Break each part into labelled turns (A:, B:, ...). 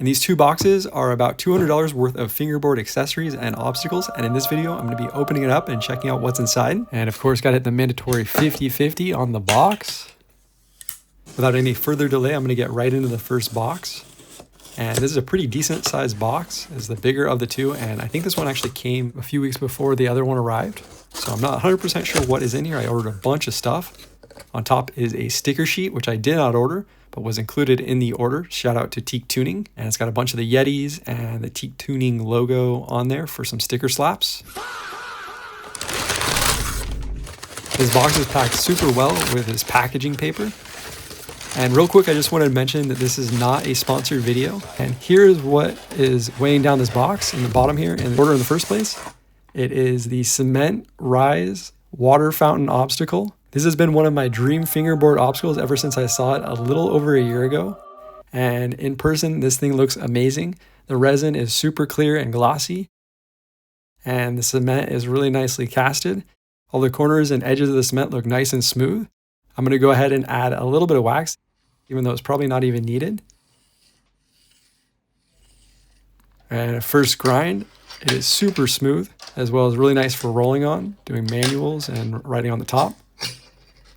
A: And these two boxes are about $200 worth of fingerboard accessories and obstacles. And in this video, I'm going to be opening it up and checking out what's inside. And of course, got to hit the mandatory 50-50 on the box. Without any further delay, I'm going to get right into the first box. And this is a pretty decent sized box. It's the bigger of the two. And I think this one actually came a few weeks before the other one arrived. So I'm not 100% sure what is in here. I ordered a bunch of stuff. On top is a sticker sheet, which I did not order, but was included in the order. Shout out to Teak Tuning. And it's got a bunch of the Yetis and the Teak Tuning logo on there for some sticker slaps. This box is packed super well with this packaging paper. And real quick, I just wanted to mention that this is not a sponsored video. And here's what is weighing down this box in the bottom here in order in the first place. It is the Cement Rise Water Fountain Obstacle. This has been one of my dream fingerboard obstacles ever since I saw it a little over a year ago. And in person, this thing looks amazing. The resin is super clear and glossy. And the cement is really nicely casted. All the corners and edges of the cement look nice and smooth. I'm going to go ahead and add a little bit of wax, even though it's probably not even needed. And at first grind, it is super smooth, as well as really nice for rolling on, doing manuals and writing on the top.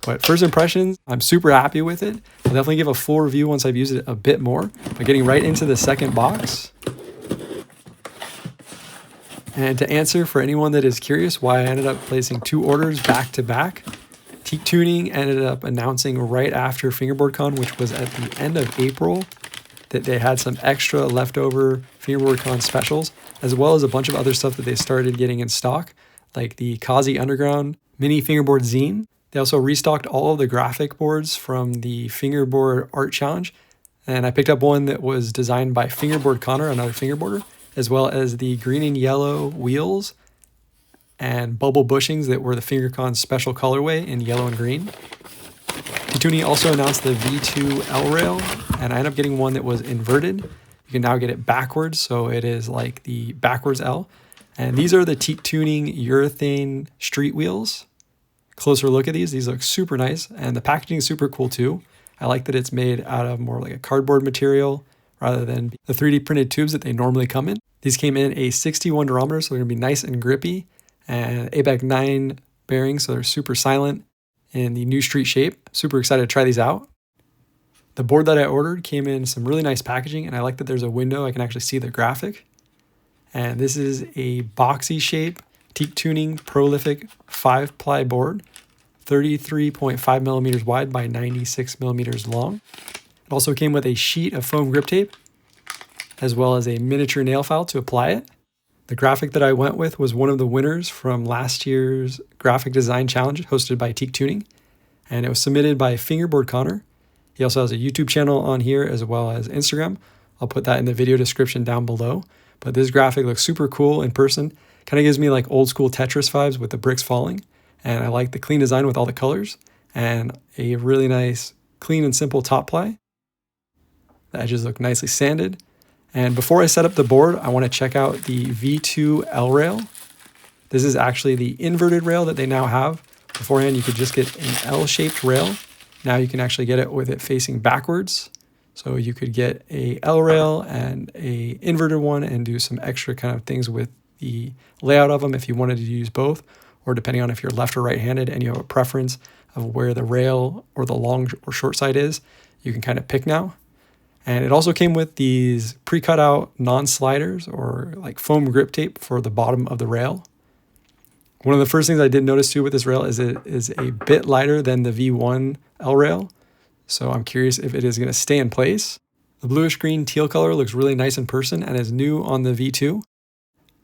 A: But first impressions, I'm super happy with it. I'll definitely give a full review once I've used it a bit more. But getting right into the second box. And to answer for anyone that is curious why I ended up placing two orders back to back, Teak Tuning ended up announcing right after FingerboardCon, which was at the end of April, that they had some extra leftover FingerboardCon specials, as well as a bunch of other stuff that they started getting in stock, like the Kazi Underground mini fingerboard zine. They also restocked all of the graphic boards from the Fingerboard Art Challenge, and I picked up one that was designed by FingerborConnor, another fingerboarder, as well as the green and yellow wheels and bubble bushings that were the FingerCon special colorway in yellow and green. Teak Tuning also announced the V2 L rail, and I ended up getting one that was inverted. You can now get it backwards, so it is like the backwards L. And these are the Teak Tuning Urethane street wheels. Closer look at these look super nice, and the packaging is super cool too. I like that it's made out of more like a cardboard material rather than the 3D printed tubes that they normally come in. These came in a 61 durometer, so they're gonna be nice and grippy, and ABEC 9 bearings, so they're super silent in the new street shape. Super excited to try these out. The board that I ordered came in some really nice packaging, and I like that there's a window I can actually see the graphic. And this is a boxy shape Teak Tuning Prolific 5-ply board, 33.5 millimeters wide by 96 millimeters long. It also came with a sheet of foam grip tape, as well as a miniature nail file to apply it. The graphic that I went with was one of the winners from last year's graphic design challenge hosted by Teak Tuning, and it was submitted by FingerboardConnor. He also has a YouTube channel on here as well as Instagram. I'll put that in the video description down below. But this graphic looks super cool in person. Kind of gives me like old school Tetris vibes with the bricks falling. And I like the clean design with all the colors and a really nice clean and simple top ply. The edges look nicely sanded. And before I set up the board, I want to check out the V2 L rail. This is actually the inverted rail that they now have. Beforehand, you could just get an L-shaped rail. Now you can actually get it with it facing backwards. So you could get a L rail and a inverted one and do some extra kind of things with the layout of them if you wanted to use both, or depending on if you're left or right-handed and you have a preference of where the rail or the long or short side is, you can kind of pick now. And it also came with these pre-cut out non-sliders or like foam grip tape for the bottom of the rail. One of the first things I did notice too with this rail is it is a bit lighter than the V1 L rail. So I'm curious if it is going to stay in place. The bluish green teal color looks really nice in person and is new on the V2.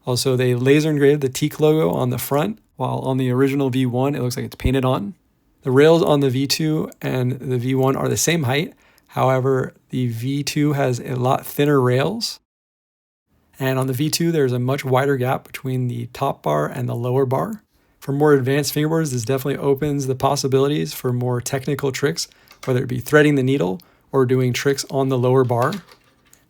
A: Also, they laser engraved the Teak logo on the front, while on the original V1, it looks like it's painted on. The rails on the V2 and the V1 are the same height. However, the V2 has a lot thinner rails. And on the V2, there's a much wider gap between the top bar and the lower bar. For more advanced fingerboards, this definitely opens the possibilities for more technical tricks, whether it be threading the needle or doing tricks on the lower bar.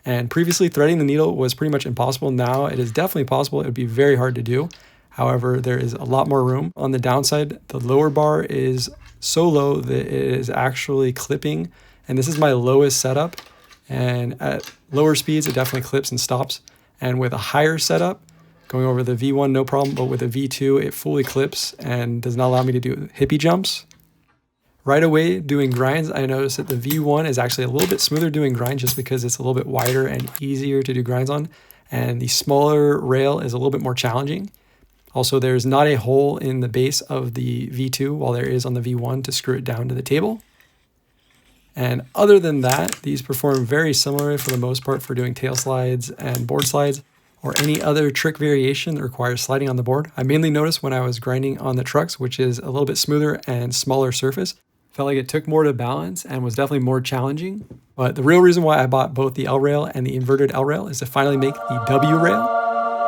A: And previously, threading the needle was pretty much impossible. Now it is definitely possible. It would be very hard to do. However, there is a lot more room. On the downside, the lower bar is so low that it is actually clipping. And this is my lowest setup. And at lower speeds, it definitely clips and stops. And with a higher setup, going over the V1, no problem, but with a V2, it fully clips and does not allow me to do hippie jumps. Right away, doing grinds, I noticed that the V1 is actually a little bit smoother doing grinds just because it's a little bit wider and easier to do grinds on. And the smaller rail is a little bit more challenging. Also, there's not a hole in the base of the V2 while there is on the V1 to screw it down to the table. And other than that, these perform very similarly for the most part for doing tail slides and board slides or any other trick variation that requires sliding on the board. I mainly noticed when I was grinding on the trucks, which is a little bit smoother and smaller surface, felt like it took more to balance and was definitely more challenging. But the real reason why I bought both the L rail and the inverted L rail is to finally make the W rail.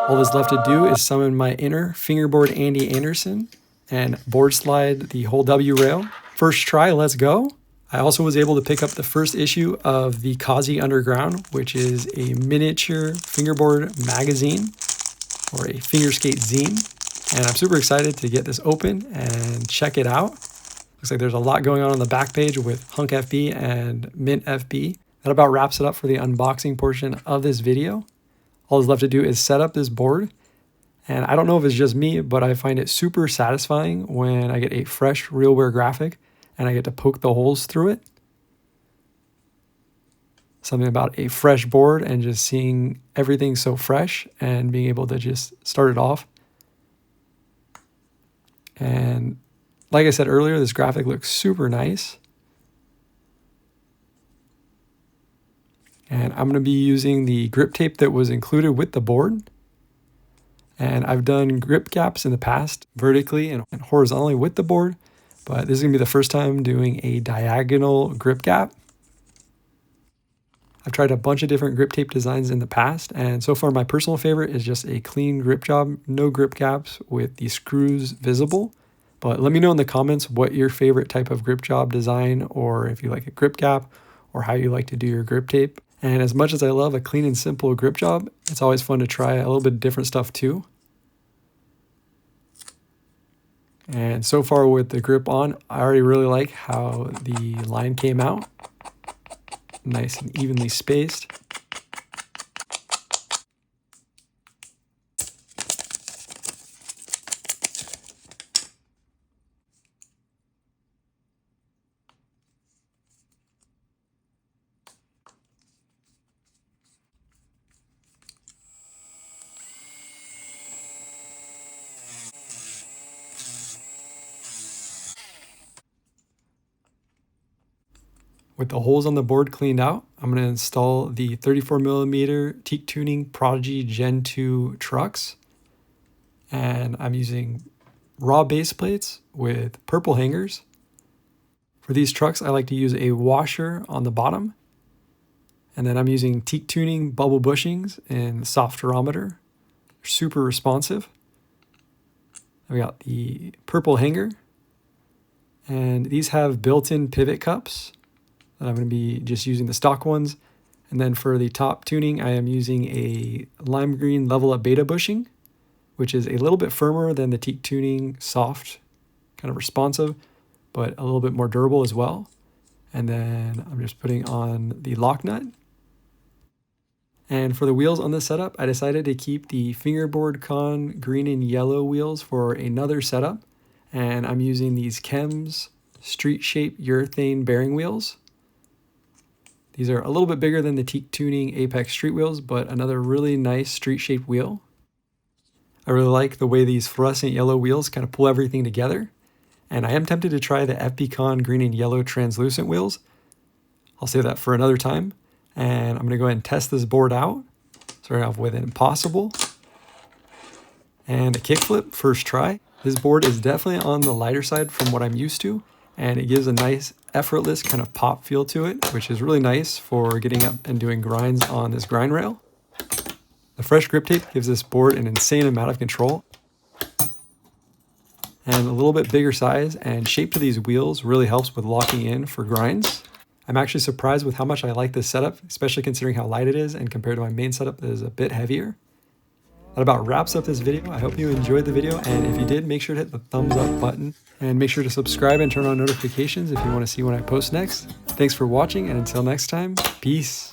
A: All that's left to do is summon my inner Fingerboard Andy Anderson and board slide the whole W rail. First try, let's go. I also was able to pick up the first issue of the Kazi Underground, which is a miniature fingerboard magazine or a fingerskate zine. And I'm super excited to get this open and check it out. Looks like there's a lot going on the back page with Hunk FB and Mint FB. That about wraps it up for the unboxing portion of this video. All that's left to do is set up this board. And I don't know if it's just me, but I find it super satisfying when I get a fresh RealWear graphic and I get to poke the holes through it. Something about a fresh board and just seeing everything so fresh and being able to just start it off. And like I said earlier, this graphic looks super nice. And I'm going to be using the grip tape that was included with the board. And I've done grip gaps in the past, vertically and horizontally with the board. But this is going to be the first time doing a diagonal grip gap. I've tried a bunch of different grip tape designs in the past, and so far my personal favorite is just a clean grip job, no grip gaps with the screws visible. But let me know in the comments what your favorite type of grip job design, or if you like a grip gap, or how you like to do your grip tape. And as much as I love a clean and simple grip job, it's always fun to try a little bit different stuff too. And so far with the grip on, I already really like how the line came out. Nice and evenly spaced. With the holes on the board cleaned out, I'm going to install the 34mm Teak Tuning Prodigy Gen 2 trucks. And I'm using raw base plates with purple hangers. For these trucks, I like to use a washer on the bottom. And then I'm using Teak Tuning bubble bushings in Softerometer. They're super responsive. We got the purple hanger. And these have built-in pivot cups. I'm going to be just using the stock ones. And then for the top tuning, I am using a lime green level up beta bushing, which is a little bit firmer than the Teak Tuning soft, kind of responsive, but a little bit more durable as well. And then I'm just putting on the lock nut. And for the wheels on this setup, I decided to keep the FingerbordConnor green and yellow wheels for another setup. And I'm using these Chems street shape urethane bearing wheels. These are a little bit bigger than the Teak Tuning Apex street wheels, but another really nice street-shaped wheel. I really like the way these fluorescent yellow wheels kind of pull everything together. And I am tempted to try the FBCon green and yellow translucent wheels. I'll save that for another time. And I'm going to go ahead and test this board out. Starting off with an Impossible. And a kickflip, first try. This board is definitely on the lighter side from what I'm used to. And it gives a nice effortless kind of pop feel to it, which is really nice for getting up and doing grinds on this grind rail. The fresh grip tape gives this board an insane amount of control. And a little bit bigger size and shape to these wheels really helps with locking in for grinds. I'm actually surprised with how much I like this setup, especially considering how light it is and compared to my main setup that is a bit heavier. That about wraps up this video. I hope you enjoyed the video, and if you did, make sure to hit the thumbs up button and make sure to subscribe and turn on notifications if you want to see when I post next. Thanks for watching, and until next time, peace.